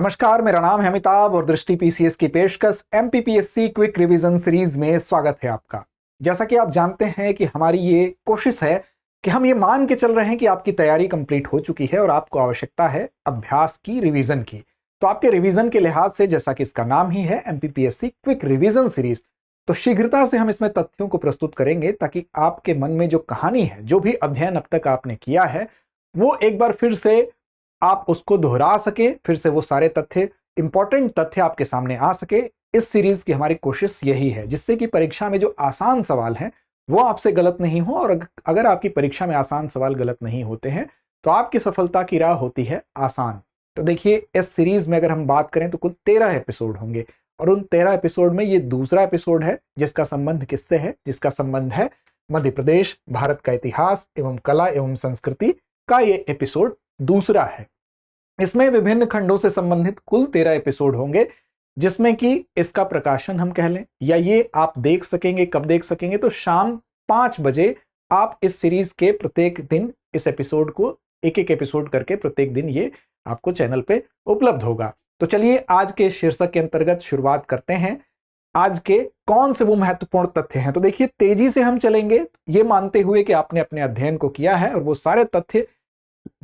नमस्कार, मेरा नाम है अमिताभ और दृष्टि पीसीएस की पेशकश एमपीपीएससी क्विक रिवीजन सीरीज में स्वागत है आपका। जैसा कि आप जानते हैं कि हमारी ये कोशिश है कि हम ये मान के चल रहे हैं कि आपकी तैयारी कंप्लीट हो चुकी है और आपको आवश्यकता है अभ्यास की, रिवीजन की। तो आपके रिवीजन के लिहाज से, जैसा कि इसका नाम ही है एमपीपीएससी क्विक रिवीजन सीरीज, तो शीघ्रता से हम इसमें तथ्यों को प्रस्तुत करेंगे ताकि आपके मन में जो कहानी है, जो भी अध्ययन अब तक आपने किया है, वो एक बार फिर से आप उसको दोहरा सके, फिर से वो सारे तथ्य, इंपॉर्टेंट तथ्य आपके सामने आ सके। इस सीरीज की हमारी कोशिश यही है, जिससे कि परीक्षा में जो आसान सवाल हैं वो आपसे गलत नहीं हो। और अगर आपकी परीक्षा में आसान सवाल गलत नहीं होते हैं तो आपकी सफलता की राह होती है आसान। तो देखिए, इस सीरीज में अगर हम बात करें तो कुल 13 एपिसोड होंगे और उन 13 एपिसोड में ये दूसरा एपिसोड है जिसका संबंध किससे है? जिसका संबंध है मध्य प्रदेश, भारत का इतिहास एवं कला एवं संस्कृति का ये एपिसोड दूसरा है। इसमें विभिन्न खंडों से संबंधित कुल 13 एपिसोड होंगे, जिसमें कि इसका प्रकाशन हम कह लें, या ये आप देख सकेंगे। कब देख सकेंगे? तो शाम 5 बजे आप इस सीरीज के प्रत्येक दिन इस एपिसोड को एक एक एपिसोड करके प्रत्येक दिन ये आपको चैनल पे उपलब्ध होगा। तो चलिए आज के शीर्षक के अंतर्गत शुरुआत करते हैं। आज के कौन से वो महत्वपूर्ण तथ्य हैं? तो देखिए, तेजी से हम चलेंगे ये मानते हुए कि आपने अपने अध्ययन को किया है और वो सारे तथ्य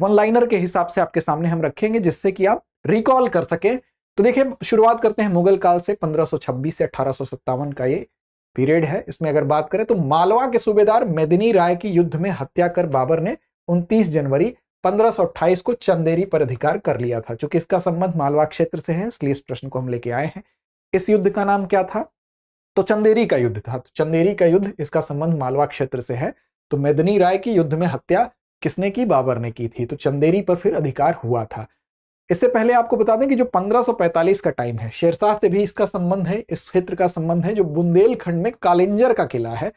वन लाइनर के हिसाब से आपके सामने हम रखेंगे, जिससे कि आप रिकॉल कर सकें। तो देखिए, शुरुआत करते हैं मुगल काल से। 1526 से 1857 का ये पीरियड है। इसमें अगर बात करें तो मालवा के सूबेदार मेदिनी राय की युद्ध में हत्या कर बाबर ने 29 जनवरी 1528 को चंदेरी पर अधिकार कर लिया था। चूंकि इसका संबंध मालवा क्षेत्र से है, इसलिए इस प्रश्न को हम लेके आए हैं। इस युद्ध का नाम क्या था? तो चंदेरी का युद्ध था। तो चंदेरी का युद्ध, इसका संबंध मालवा क्षेत्र से है। तो मेदिनी राय की युद्ध में हत्या किसने की? बाबर ने की थी। तो चंदेरी पर फिर अधिकार हुआ था। इससे पहले आपको बता दें कि जो 1545 का टाइम है, शेरशाह से भी इसका संबंध है। इस क्षेत्र का संबंध है जो बुंदेलखंड में कालिंजर का किला है।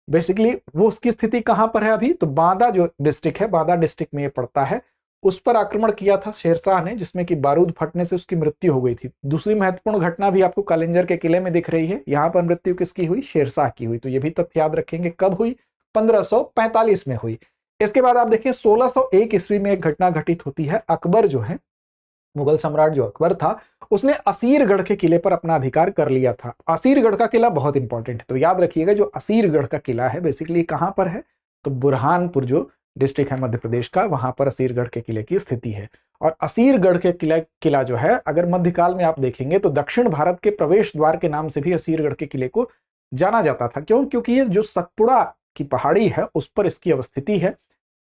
बेसिकली वो उसकी स्थिति कहां पर है अभी? तो बांदा जो डिस्ट्रिक्ट है, बांदा डिस्ट्रिक्ट में ये पड़ता है। उस पर आक्रमण किया था शेरशाह ने, जिसमें कि बारूद फटने से उसकी मृत्यु हो गई थी। दूसरी महत्वपूर्ण घटना भी आपको कालिंजर के किले में दिख रही है। यहां पर मृत्यु किसकी हुई? शेरशाह की हुई। तो ये भी तथ्य याद रखेंगे। कब हुई? 1545 में हुई। इसके बाद आप देखिए, 1601 ईस्वी में एक घटना घटित होती है। अकबर जो है, मुगल सम्राट जो अकबर था, उसने असीरगढ़ के किले पर अपना अधिकार कर लिया था। असीरगढ़ का किला बहुत इंपॉर्टेंट है, तो याद रखिएगा जो असीरगढ़ का किला है बेसिकली कहां पर है? तो बुरहानपुर जो डिस्ट्रिक्ट है मध्य प्रदेश का, वहां पर असीरगढ़ के किले की स्थिति है। और असीरगढ़ के किला जो है, अगर मध्यकाल में आप देखेंगे तो दक्षिण भारत के प्रवेश द्वार के नाम से भी असीरगढ़ के किले को जाना जाता था। क्यों? क्योंकि ये जो सतपुड़ा की पहाड़ी है उस पर इसकी अवस्थिति है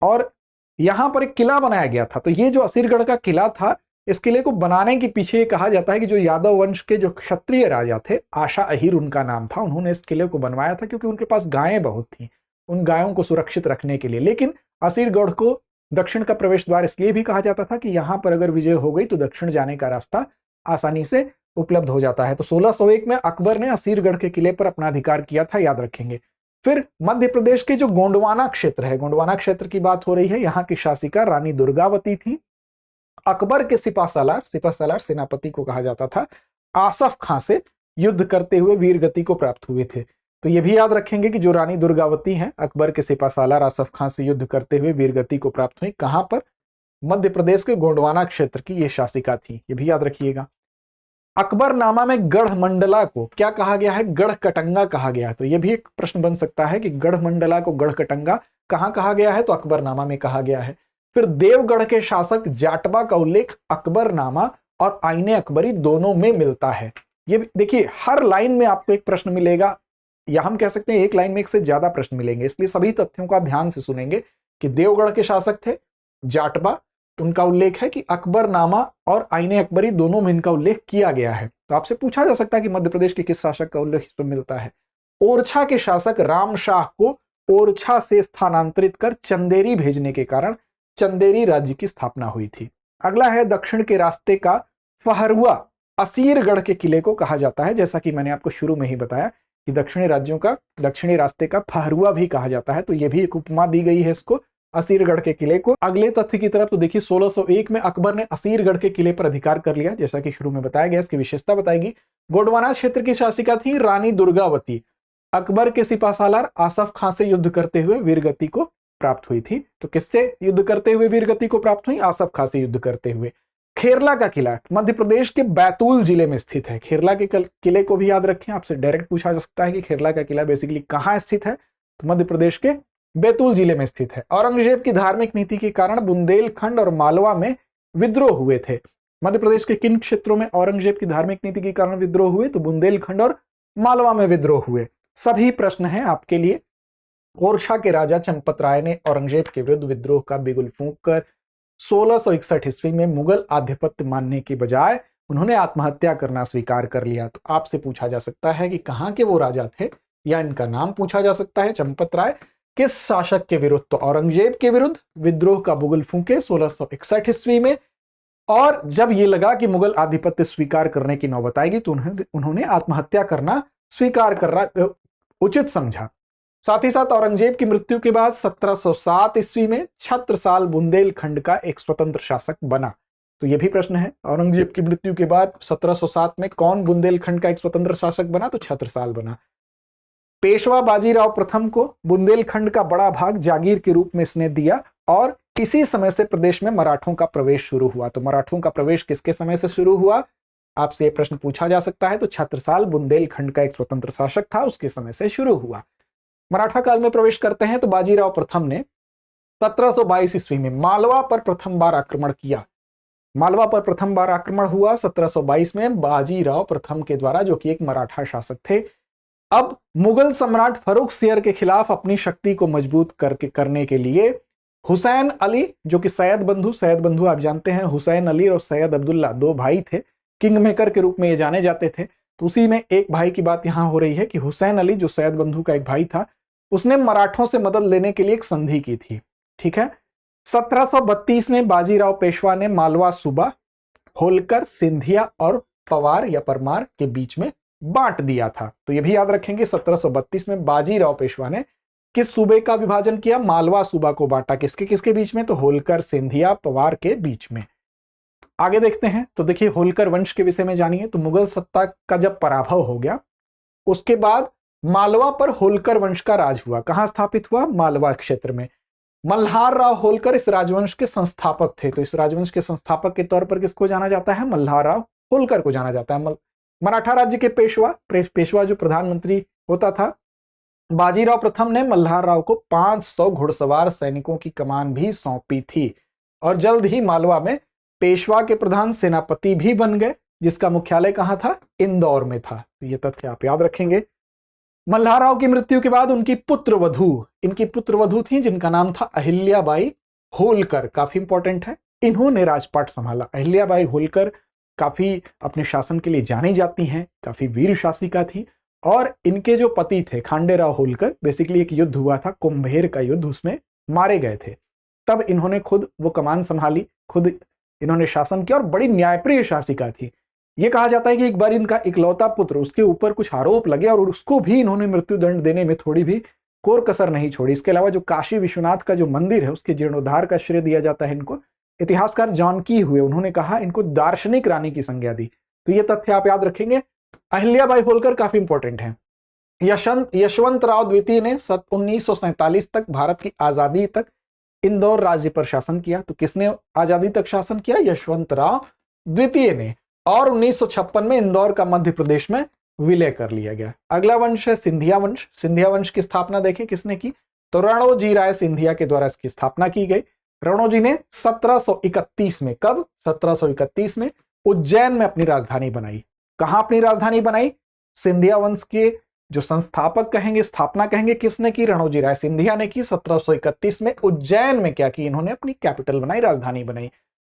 और यहां पर एक किला बनाया गया था। तो ये जो असीरगढ़ का किला था, इस किले को बनाने के पीछे कहा जाता है कि जो यादव वंश के जो क्षत्रिय राजा थे, आशा अहीर उनका नाम था, उन्होंने इस किले को बनवाया था क्योंकि उनके पास गायें बहुत थी, उन गायों को सुरक्षित रखने के लिए। लेकिन असीरगढ़ को दक्षिण का प्रवेश द्वार इसलिए भी कहा जाता था कि यहां पर अगर विजय हो गई तो दक्षिण जाने का रास्ता आसानी से उपलब्ध हो जाता है। तो 1601 में अकबर ने असीरगढ़ के किले पर अपना अधिकार किया था, याद रखेंगे। फिर मध्य प्रदेश के जो गोंडवाना क्षेत्र है, गोंडवाना क्षेत्र की बात हो रही है, यहाँ की शासिका रानी दुर्गावती थी। अकबर के सिपहसालार सेनापति को कहा जाता था, आसफ खां से युद्ध करते हुए वीर गति को प्राप्त हुए थे। तो ये भी याद रखेंगे कि जो रानी दुर्गावती हैं, अकबर के सिपहसालार आसफ खां से युद्ध करते हुए वीर गति को प्राप्त हुई। कहां पर? मध्य प्रदेश के गोंडवाना क्षेत्र की ये शासिका थी, ये भी याद रखिएगा। अकबरनामा में गढ़मंडला को क्या कहा गया है? गढ़कटंगा कहा गया है। तो यह भी एक प्रश्न बन सकता है कि गढ़मंडला को गढ़कटंगा कहां कहा गया है? तो अकबरनामा में कहा गया है। फिर देवगढ़ के शासक जाटबा का उल्लेख अकबरनामा और आईने अकबरी दोनों में मिलता है। ये देखिए, हर लाइन में आपको एक प्रश्न मिलेगा, या हम कह सकते हैं एक लाइन में एक से ज्यादा प्रश्न मिलेंगे, इसलिए सभी तथ्यों का ध्यान से सुनेंगे कि देवगढ़ के शासक थे जाटबा, उनका उल्लेख है कि अकबरनामा और आईने अकबरी दोनों में इनका उल्लेख किया गया है। तो आपसे पूछा जा सकता है कि मध्य प्रदेश के किस शासक का उल्लेख इस पर मिलता है? ओरछा के शासक राम शाह को ओरछा से स्थानांतरित कर चंदेरी भेजने के कारण चंदेरी राज्य की स्थापना हुई थी। अगला है दक्षिण के रास्ते का फहरुआ, असीरगढ़ के किले को कहा जाता है। जैसा कि मैंने आपको शुरू में ही बताया कि दक्षिणी राज्यों का, दक्षिणी रास्ते का फहरुआ भी कहा जाता है। तो यह भी एक उपमा दी गई है इसको, असीरगढ़ के किले को। अगले तथ्य की तरफ तो देखिए, 1601 में अकबर ने असीरगढ़ के किले पर अधिकार कर लिया, जैसा कि शुरू में बताया गया। इसकी विशेषता बताएगी। गोंडवाना क्षेत्र की शासिका थी रानी दुर्गावती, अकबर के सिपहसालार आसफ खां से युद्ध करते हुए वीरगति को प्राप्त हुई थी। तो किससे युद्ध करते हुए वीरगति को प्राप्त हुई? आसफ खां से युद्ध करते हुए। खेरला का किला मध्य प्रदेश के बैतूल जिले में स्थित है। खेरला के किले को भी याद रखें, आपसे डायरेक्ट पूछा जा सकता है कि खेरला का किला बेसिकली कहाँ स्थित है, तो मध्य प्रदेश के बैतूल जिले में स्थित है। औरंगजेब की धार्मिक नीति के कारण बुंदेलखंड और मालवा में विद्रोह हुए थे। मध्य प्रदेश के किन क्षेत्रों में औरंगजेब की धार्मिक नीति के कारण विद्रोह हुए, तो बुंदेलखंड और मालवा में विद्रोह हुए। सभी प्रश्न हैं आपके लिए। ओरछा के राजा चंपत राय ने औरंगजेब के विरुद्ध विद्रोह का बिगुल फूंक कर 1661 ईस्वी में मुगल आधिपत्य मानने के बजाय उन्होंने आत्महत्या करना स्वीकार कर लिया। तो आपसे पूछा जा सकता है कि कहां के वो राजा थे, या इनका नाम पूछा जा सकता है। चंपत राय किस शासक के विरुद्ध, तो औरंगजेब के विरुद्ध विद्रोह का बिगुल फूंके 1661 ईस्वी में। और जब ये लगा कि मुगल आधिपत्य स्वीकार करने की नौबत आएगी तो उन्होंने आत्महत्या करना स्वीकार करना उचित समझा। साथ ही साथ औरंगजेब की मृत्यु के बाद 1707 ईस्वी में छत्रसाल बुंदेलखंड का एक स्वतंत्र शासक बना। तो यह भी प्रश्न है, औरंगजेब की मृत्यु के बाद 1707 में कौन बुंदेलखंड का एक स्वतंत्र शासक बना, तो छत्रसाल बना। पेशवा बाजीराव प्रथम को बुंदेलखंड का बड़ा भाग जागीर के रूप में इसने दिया और इसी समय से प्रदेश में मराठों का प्रवेश शुरू हुआ। तो मराठों का प्रवेश किसके समय से शुरू हुआ, आपसे यह प्रश्न पूछा जा सकता है। तो छत्रसाल बुंदेलखंड का एक स्वतंत्र शासक था, उसके समय से शुरू हुआ। मराठा काल में प्रवेश करते हैं तो बाजीराव प्रथम ने 1722 ईस्वी में मालवा पर प्रथम बार आक्रमण किया। मालवा पर प्रथम बार आक्रमण हुआ 1722 में बाजीराव प्रथम के द्वारा, जो कि एक मराठा शासक थे। अब मुगल सम्राट फर्रुखसियर के खिलाफ अपनी शक्ति को मजबूत करने के लिए हुसैन अली, जो कि सैयद बंधु आप जानते हैं, हुसैन अली और सैयद अब्दुल्ला दो भाई थे, किंग मेकर के रूप में ये जाने जाते थे। तो उसी में एक भाई की बात यहां हो रही है कि हुसैन अली, जो सैयद बंधु का एक भाई था, उसने मराठों से मदद लेने के लिए एक संधि की थी। ठीक है। 1732 में बाजीराव पेशवा ने मालवा सूबा होलकर, सिंधिया और पवार या परमार के बीच में बांट दिया था। तो यह भी याद रखेंगे, 1732 में बाजीराव पेशवा ने किस सूबे का विभाजन किया, मालवा सूबा को बांटा। किसके किसके बीच में, तो होलकर, सिंधिया, पवार के बीच में। आगे देखते हैं। तो देखिए, होलकर वंश के विषय में जानिए। तो मुगल सत्ता का जब पराभव हो गया उसके बाद मालवा पर होलकर वंश का राज हुआ। कहां स्थापित हुआ, मालवा क्षेत्र में। मल्हार राव होलकर इस राजवंश के संस्थापक थे। तो इस राजवंश के संस्थापक के तौर पर किसको जाना जाता है, मल्हार राव होलकर को जाना जाता है। मराठा राज्य के पेशवा जो प्रधानमंत्री होता था, बाजीराव प्रथम ने मल्हार राव को 500 घुड़सवार सैनिकों की कमान भी सौंपी थी और जल्द ही मालवा में पेशवा के प्रधान सेनापति भी बन गए, जिसका मुख्यालय कहां था, इंदौर में था। तो ये तथ्य आप याद रखेंगे। मल्हार राव की मृत्यु के बाद इनकी पुत्रवधू थी, जिनका नाम था अहिल्याबाई होलकर। काफी इंपॉर्टेंट है, इन्होंने राजपाट संभाला। अहिल्याबाई होलकर काफी अपने शासन के लिए जानी जाती हैं, काफी वीर शासिका थी। और इनके जो पति थे खांडेराव होलकर, बेसिकली एक युद्ध हुआ था, कुंभेर का युद्ध, उसमें मारे गए थे। तब इन्होंने खुद वो कमान संभाली, खुद इन्होंने शासन किया और बड़ी न्यायप्रिय शासिका थी। यह कहा जाता है कि एक बार इनका इकलौता पुत्र, उसके ऊपर कुछ आरोप लगे और उसको भी इन्होंने मृत्यु दंड देने में थोड़ी भी कोर कसर नहीं छोड़ी। इसके अलावा जो काशी विश्वनाथ का जो मंदिर है, उसके जीर्णोद्धार का श्रेय दिया जाता है इनको। इतिहासकार जॉन की हुए, उन्होंने कहा इनको दार्शनिक रानी की संज्ञा दी। तो ये तथ्य आप याद रखेंगे। अहिल्याबाई होलकर काफी इंपॉर्टेंट है। यशवंतराव द्वितीय ने 1947 तक, भारत की आजादी तक इंदौर राज्य पर शासन किया। तो किसने आजादी तक शासन किया, यशवंतराव द्वितीय ने। और 1956 में इंदौर का मध्य प्रदेश में विलय कर लिया गया। अगला वंश है सिंधिया वंश। सिंधिया वंश की स्थापना देखें किसने की, तो रणोजी राय सिंधिया के द्वारा इसकी स्थापना की गई। रणोजी ने 1731 में, कब, 1731 में उज्जैन में अपनी राजधानी बनाई। कहां अपनी राजधानी बनाई, सिंधिया वंश के जो संस्थापक कहेंगे, स्थापना कहेंगे, किसने की, रणोजी राय सिंधिया ने की। 1731 में उज्जैन में क्या की, इन्होंने अपनी कैपिटल बनाई, राजधानी बनाई।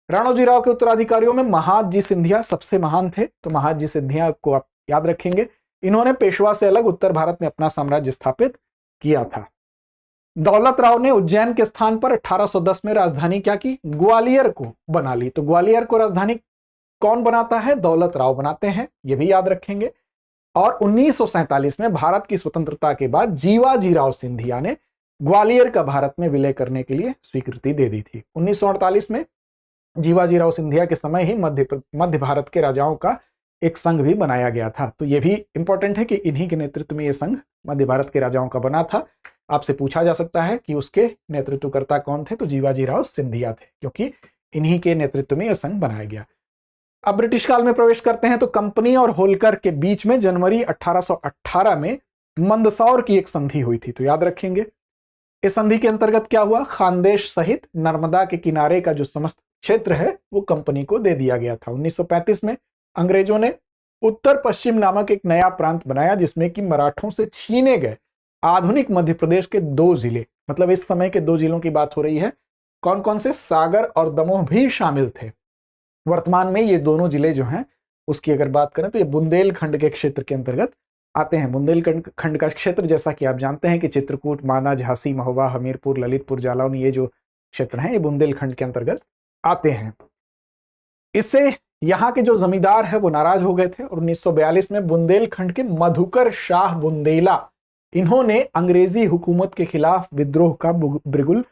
रणोजी राव के उत्तराधिकारियों में महादजी सिंधिया सबसे महान थे। तो महादजी सिंधिया को आप याद रखेंगे। इन्होंने पेशवा से अलग उत्तर भारत में अपना साम्राज्य स्थापित किया था। दौलत राव ने उज्जैन के स्थान पर 1810 में राजधानी क्या की, ग्वालियर को बना ली। तो ग्वालियर को राजधानी कौन बनाता है, दौलत राव बनाते हैं, यह भी याद रखेंगे। और 1947 में भारत की स्वतंत्रता के बाद जीवाजी राव सिंधिया ने ग्वालियर का भारत में विलय करने के लिए स्वीकृति दे दी थी। 1948 में जीवाजी राव सिंधिया के समय ही मध्य भारत के राजाओं का एक संघ भी बनाया गया था। तो यह भी इंपॉर्टेंट है कि इन्हीं के नेतृत्व में यह संघ मध्य भारत के राजाओं का बना था। आपसे पूछा जा सकता है कि उसके नेतृत्वकर्ता कौन थे, तो जीवाजी राव सिंधिया थे, क्योंकि इन्हीं के नेतृत्व में यह संघ बनाया गया। अब ब्रिटिश काल में प्रवेश करते हैं तो कंपनी और होल्कर के बीच में जनवरी 1818 में मंदसौर की एक संधि हुई थी। तो याद रखेंगे इस संधि के अंतर्गत क्या हुआ, खानदेश सहित नर्मदा के किनारे का जो समस्त क्षेत्र है वो कंपनी को दे दिया गया था। 1935 में अंग्रेजों ने उत्तर पश्चिम नामक एक नया प्रांत बनाया जिसमें कि मराठों से छीने गए आधुनिक मध्य प्रदेश के 2 जिले, मतलब इस समय के 2 जिलों की बात हो रही है। कौन कौन से, सागर और दमोह भी शामिल थे। वर्तमान में ये दोनों जिले जो हैं उसकी अगर बात करें तो ये बुंदेलखंड के क्षेत्र के अंतर्गत आते हैं। बुंदेलखंड का क्षेत्र जैसा कि आप जानते हैं कि चित्रकूट, माना, झांसी, महोबा, हमीरपुर, ललितपुर, जालौन, ये जो क्षेत्र हैं ये बुंदेलखंड के अंतर्गत आते हैं। इससे यहाँ के जो जमींदार है वो नाराज हो गए थे और 1942 में बुंदेलखंड के मधुकर शाह बुंदेला, इन्होंने अंग्रेजी हुकूमत के खिलाफ विद्रोह का बिगुल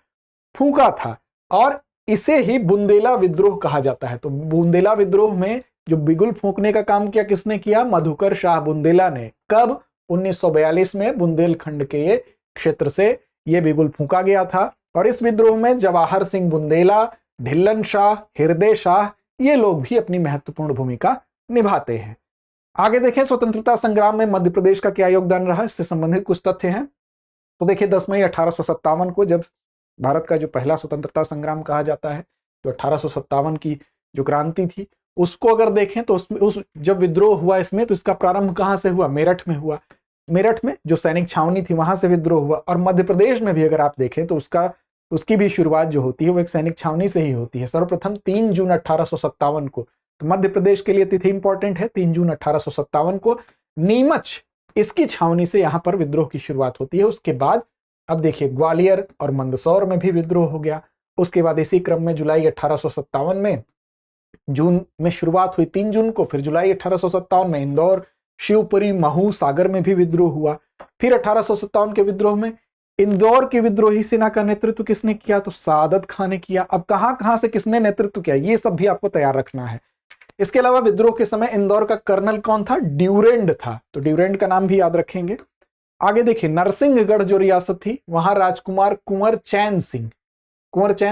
फूंका था और इसे ही बुंदेला विद्रोह कहा जाता है। तो बुंदेला विद्रोह में जो बिगुल फूंकने का काम किया किसने किया, मधुकर शाह बुंदेला ने। कब, 1942 में बुंदेलखंड के ये क्षेत्र से ये बिगुल फूंका गया था और इस विद्रोह में जवाहर सिंह बुंदेला, ढिल्लन शाह, हृदय शाह, ये लोग भी अपनी महत्वपूर्ण भूमिका निभाते हैं। आगे देखें स्वतंत्रता संग्राम में मध्य प्रदेश का क्या योगदान रहा, इससे संबंधित कुछ तथ्य हैं। तो देखिए 10 मई 1857 को जब भारत का जो पहला स्वतंत्रता संग्राम कहा जाता है, जो 1857 की जो क्रांति थी उसको अगर देखें तो उस जब विद्रोह हुआ इसमें तो इसका प्रारंभ कहां से हुआ, मेरठ में हुआ। मेरठ में जो सैनिक छावनी थी वहां से विद्रोह हुआ और मध्य प्रदेश में भी अगर आप देखें तो उसकी भी शुरुआत जो होती है वो एक सैनिक छावनी से ही होती है। सर्वप्रथम 3 जून 1857 को, तो मध्य प्रदेश के लिए तिथि इंपॉर्टेंट है, 3 जून 1857 को नीमच, इसकी छावनी से यहां पर विद्रोह की शुरुआत होती है। उसके बाद अब देखिए ग्वालियर और मंदसौर में भी विद्रोह हो गया। उसके बाद इसी क्रम में जुलाई 1857 में, जून में शुरुआत हुई 3 जून को, फिर जुलाई 1857 में इंदौर, शिवपुरी, महू, सागर में भी विद्रोह हुआ। फिर 1857 के विद्रोह में इंदौर की विद्रोही सेना का नेतृत्व किसने किया, तो सादत खां ने किया। अब कहां कहां से किसने नेतृत्व किया ये सब भी आपको तैयार रखना है। इसके अलावा विद्रोह के समय इंदौर का कर्नल कौन था, ड्यूरेंड था, तो ड्यूरेंड का नाम भी याद रखेंगे। आगे देखिए नरसिंहगढ़ जो रियासत थी वहां राजकुमार कुंवर चैन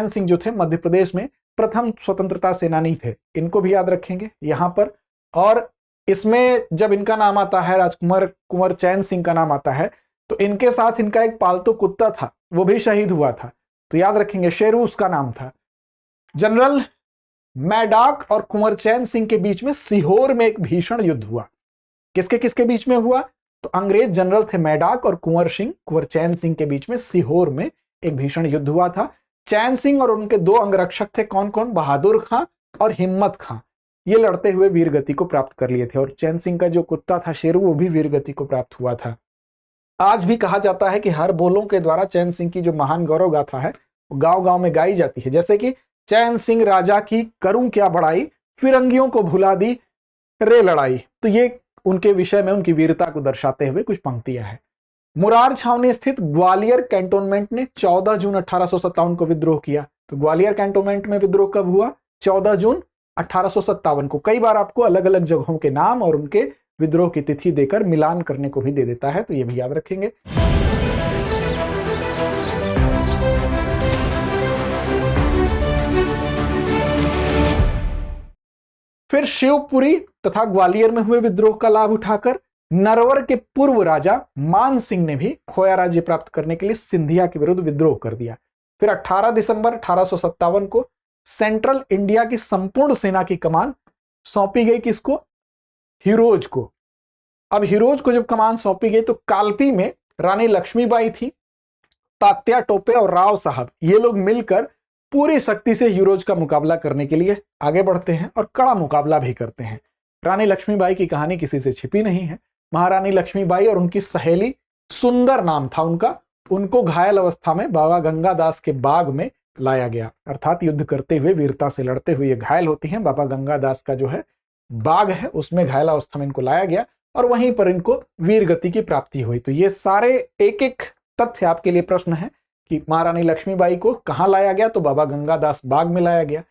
सिंह जो थे मध्य प्रदेश में प्रथम स्वतंत्रता सेनानी थे, इनको भी याद रखेंगे यहां पर। और इसमें जब इनका नाम आता है, राजकुमार कुंवर चैन सिंह का नाम आता है, तो इनके साथ इनका एक पालतू कुत्ता था वो भी शहीद हुआ था, तो याद रखेंगे शेरू उसका नाम था। जनरल मैडाक और कुंवर चैन सिंह के बीच में सीहोर में एक भीषण युद्ध हुआ। किसके किसके बीच में हुआ, तो अंग्रेज जनरल थे मैडाक और कुंवर चैन सिंह के बीच में सीहोर में एक भीषण युद्ध हुआ था। चैन सिंह और उनके 2 अंगरक्षक थे, कौन कौन, बहादुर खां और हिम्मत खां, ये लड़ते हुए वीरगति को प्राप्त कर लिए थे और चैन सिंह का जो कुत्ता था शेरू वो भी वीरगति को प्राप्त हुआ था। आज भी कहा जाता है कि हर बोलों के द्वारा चैन सिंह की जो महान गौरव गाथा है वो गांव गांव में गाई जाती है, जैसे कि चैन सिंह राजा की करूं क्या बड़ाई, फिरंगियों को भुला दी रे लड़ाई। तो ये उनके विषय में उनकी वीरता को दर्शाते हुए कुछ पंक्तियां हैं। मुरार छावनी स्थित ग्वालियर कैंटोनमेंट ने 14 जून 1857 को विद्रोह किया। तो ग्वालियर कैंटोनमेंट में विद्रोह कब हुआ, 14 जून 1857 को। कई बार आपको अलग अलग जगहों के नाम और उनके विद्रोह की तिथि देकर मिलान करने को भी दे देता है, तो ये भी याद रखेंगे। फिर शिवपुरी तथा ग्वालियर में हुए विद्रोह का लाभ उठाकर नरवर के पूर्व राजा मान सिंह ने भी खोया राज्य प्राप्त करने के लिए सिंधिया के विरुद्ध विद्रोह कर दिया। फिर 18 दिसंबर 1857 को सेंट्रल इंडिया की संपूर्ण सेना की कमान सौंपी गई किसको, हिरोज को। अब हिरोज को जब कमान सौंपी गई तो कालपी में रानी लक्ष्मीबाई थी, तात्या टोपे और राव साहब, ये लोग मिलकर पूरी शक्ति से हिरोज का मुकाबला करने के लिए आगे बढ़ते हैं और कड़ा मुकाबला भी करते हैं। रानी लक्ष्मीबाई की कहानी किसी से छिपी नहीं है। महारानी लक्ष्मीबाई और उनकी सहेली, सुंदर नाम था उनका, उनको घायल अवस्था में बाबा गंगादास के बाग में लाया गया, अर्थात युद्ध करते हुए वीरता से लड़ते हुए ये घायल होती हैं। बाबा गंगादास का जो है बाग है उसमें घायल अवस्था में इनको लाया गया और वहीं पर इनको वीर गति की प्राप्ति हुई। तो ये सारे एक एक तथ्य आपके लिए प्रश्न है कि महारानी लक्ष्मीबाई को कहां लाया गया, तो बाबा गंगादास बाग में लाया गया।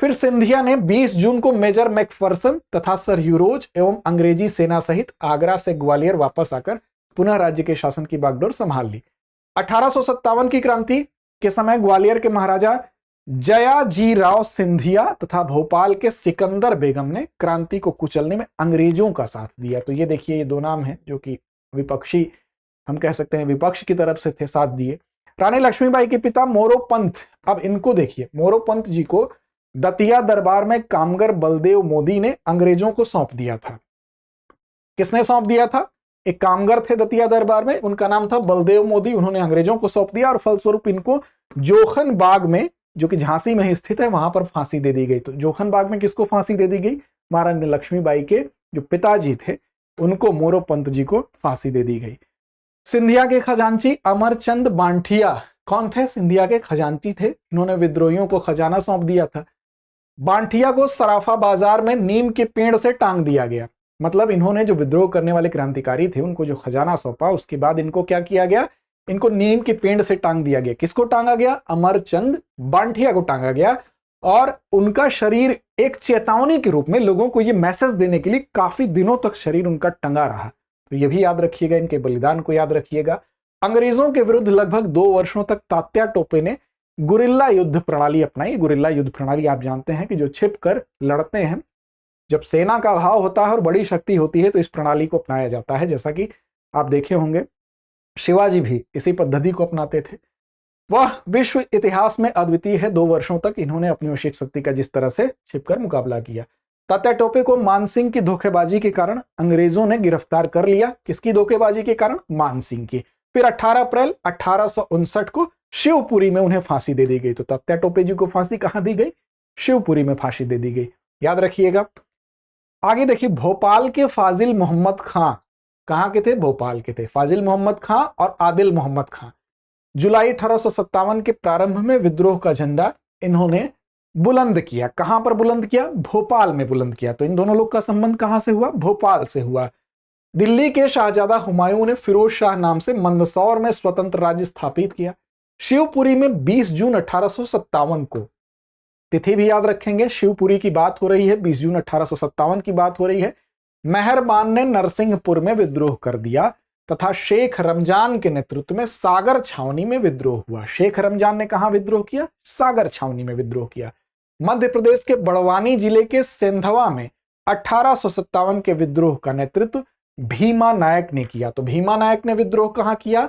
फिर सिंधिया ने 20 जून को मेजर मैकफर्सन तथा सर ह्यूरोज एवं अंग्रेजी सेना सहित आगरा से ग्वालियर वापस आकर पुनः राज्य के शासन की बागडोर संभाल ली। 1857 की क्रांति के समय ग्वालियर के महाराजा जयाजीराव सिंधिया तथा भोपाल के सिकंदर बेगम ने क्रांति को कुचलने में अंग्रेजों का साथ दिया। तो ये देखिए, ये दो नाम हैं जो कि विपक्षी, हम कह सकते हैं विपक्ष की तरफ से थे, साथ दिए। रानी लक्ष्मीबाई के पिता मोरोपंत, अब इनको देखिए, मोरोपंत जी को दतिया दरबार में कामगर बलदेव मोदी ने अंग्रेजों को सौंप दिया था। किसने सौंप दिया था? एक कामगर थे दतिया दरबार में, उनका नाम था बलदेव मोदी, उन्होंने अंग्रेजों को सौंप दिया और फलस्वरूप इनको जोखन बाग में, जो कि झांसी में ही स्थित है, वहां पर फांसी दे दी गई। तो जोखन बाग में किसको फांसी दे दी गई? महारानी लक्ष्मीबाई के जो पिताजी थे उनको, मोरोपंत जी को फांसी दे दी गई। सिंधिया के खजांची अमरचंद बांठिया कौन थे? सिंधिया के खजांची थे, इन्होंने विद्रोहियों को खजाना सौंप दिया था। बांठिया को सराफा बाजार में नीम के पेड़ से टांग दिया गया। मतलब इन्होंने जो विद्रोह करने वाले क्रांतिकारी थे उनको जो खजाना सौंपा, उसके बाद इनको क्या किया गया? इनको नीम के पेड़ से टांग दिया गया। किसको टांगा गया? अमरचंद बांठिया को टांगा गया। और उनका शरीर एक चेतावनी के रूप में लोगों को यह मैसेज देने के लिए काफी दिनों तक शरीर उनका टंगा रहा। तो यह भी याद रखिएगा, इनके बलिदान को याद रखिएगा। अंग्रेजों के विरुद्ध लगभग 2 वर्षों तक तात्या टोपे ने गुरिल्ला युद्ध प्रणाली अपनाई। गुरिल्ला युद्ध प्रणाली आप जानते हैं कि जो छिप कर लड़ते हैं, जब सेना का अभाव होता है और बड़ी शक्ति होती है तो इस प्रणाली को अपनाया जाता है। जैसा कि आप देखे होंगे शिवाजी भी इसी पद्धति को अपनाते थे। वह विश्व इतिहास में अद्वितीय है। 2 वर्षों तक इन्होंने अपनी वैश्विक शक्ति का जिस तरह से छिपकर मुकाबला किया। तात्या टोपे को मानसिंह की धोखेबाजी के कारण अंग्रेजों ने गिरफ्तार कर लिया। किसकी धोखेबाजी के कारण? मानसिंह की। फिर 18 अप्रैल 1859 को शिवपुरी में उन्हें फांसी दे दी गई। तो तात्या टोपे जी को फांसी कहां दी गई? शिवपुरी में फांसी दे दी गई, याद रखिएगा। आगे देखिए, भोपाल के फाजिल मोहम्मद खां, कहां के थे? भोपाल के थे। फाजिल मोहम्मद खां और आदिल मोहम्मद खां जुलाई 1857 के प्रारंभ में विद्रोह का झंडा इन्होंने बुलंद किया। कहां पर बुलंद किया? भोपाल में बुलंद किया। तो इन दोनों लोग का संबंध कहां से हुआ? भोपाल से हुआ। दिल्ली के शाहजादा हुमायूं ने फिरोज शाह नाम से मंदसौर में स्वतंत्र राज्य स्थापित किया। शिवपुरी में 20 जून 1857 को, तिथि भी याद रखेंगे, शिवपुरी की बात हो रही है, 20 जून 1857 की बात हो रही है। मेहरबान ने नरसिंहपुर में विद्रोह कर दिया तथा शेख रमजान के नेतृत्व में सागर छावनी में विद्रोह हुआ। शेख रमजान ने कहां विद्रोह किया? सागर छावनी में विद्रोह किया। मध्य प्रदेश के बड़वानी जिले के सेंधवा में 1857 के विद्रोह का नेतृत्व भीमा नायक ने किया। तो भीमा नायक ने विद्रोह कहां किया?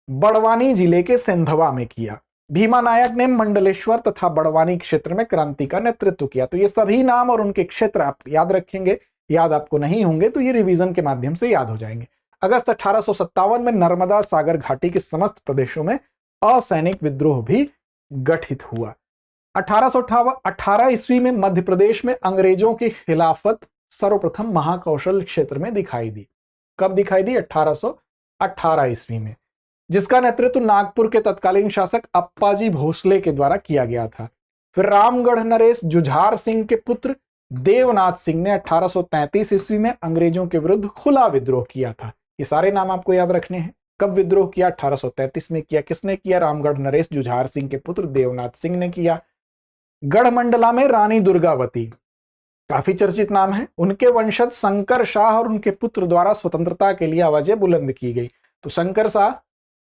बड़वानी जिले के सेंधवा में किया। भीमा नायक ने मंडलेश्वर तथा बड़वानी क्षेत्र में क्रांति का नेतृत्व किया। तो ये सभी नाम और उनके क्षेत्र आप याद रखेंगे। याद आपको नहीं होंगे तो ये रिवीजन के माध्यम से याद हो जाएंगे। अगस्त 1857 में नर्मदा सागर घाटी के समस्त प्रदेशों में असैनिक विद्रोह भी गठित हुआ। 1818 ईस्वी में मध्य प्रदेश में अंग्रेजों की खिलाफत सर्वप्रथम महाकौशल क्षेत्र में दिखाई दी। कब दिखाई दी? 1818 ईस्वी में, जिसका नेतृत्व नागपुर के तत्कालीन शासक अप्पाजी भोसले के द्वारा किया गया था। फिर रामगढ़ नरेश जुझार सिंह के पुत्र देवनाथ सिंह ने 1833 ईस्वी में अंग्रेजों के विरुद्ध खुला विद्रोह किया था। ये सारे नाम आपको याद रखने हैं। कब विद्रोह किया? 1833 में किया। किसने किया? रामगढ़ नरेश जुझार सिंह के पुत्र देवनाथ सिंह ने किया। गढ़मंडला में रानी दुर्गावती, काफी चर्चित नाम है, उनके वंशज शंकर शाह और उनके पुत्र द्वारा स्वतंत्रता के लिए आवाजें बुलंद की गई। तो शंकर शाह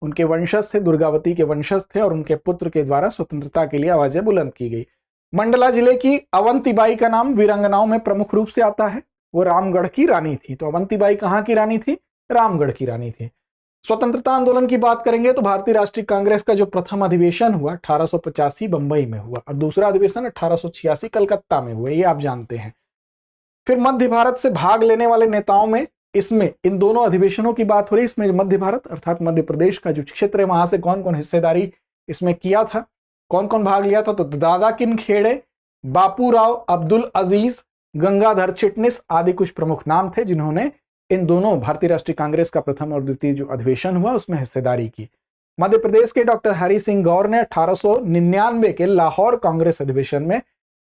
उनके वंशज थे, दुर्गावती के वंशज थे और उनके पुत्र के द्वारा स्वतंत्रता के लिए आवाजें बुलंद की गई। मंडला जिले की अवंतीबाई का नाम वीरांगनाओं में प्रमुख रूप से आता है। वो रामगढ़ की रानी थी। तो अवंतीबाई कहां की रानी थी? रामगढ़ की रानी थी। स्वतंत्रता आंदोलन की बात करेंगे तो भारतीय राष्ट्रीय कांग्रेस का जो प्रथम अधिवेशन हुआ 1885 बंबई में हुआ और दूसरा अधिवेशन 1886 कलकत्ता में हुआ, ये आप जानते हैं। फिर मध्य भारत से भाग लेने वाले नेताओं में इसमें इन दोनों अधिवेशनों की बात हो रही है। इसमें मध्य भारत अर्थात मध्य प्रदेश का जो क्षेत्र है वहां से कौन कौन हिस्सेदारी इसमें किया था, कौन कौन भाग लिया था? तो दादा किन खेड़े, बापूराव अब्दुल अजीज, गंगाधर चिटनिस आदि कुछ प्रमुख नाम थे जिन्होंने इन दोनों भारतीय राष्ट्रीय कांग्रेस का प्रथम और द्वितीय जो अधिवेशन हुआ उसमें हिस्सेदारी की। मध्य प्रदेश के डॉक्टर हरि सिंह गौर ने 1899 के लाहौर कांग्रेस अधिवेशन में